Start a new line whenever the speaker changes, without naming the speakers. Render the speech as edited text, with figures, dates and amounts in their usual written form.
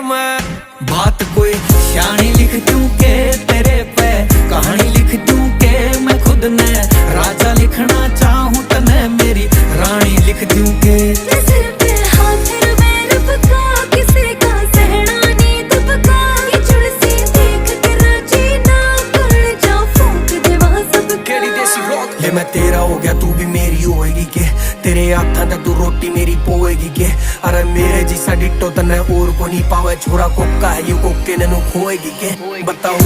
मैं बात कोई शानी लिख दूं के तेरे पे कहानी लिख दूं के मैं खुद ने राजा लिखना चाहूं तने मेरी रानी लिख दूं के
सिर पे हाथ मैं रुपका किसी का सहना नी दुबका ये जुलसी देख के राजी ना कर जा फूंक देवा सब
केड़ी देसी रॉक ले मैं तेरा हो गया तू भी मेरी होएगी के तेरे हाथां तक तू रोटी मेरी पोएगी के अरे मेरे जिसा डिट्टो तने और को नहीं पावे छोरा कोका है यू कोके ने खोएगी के बताओ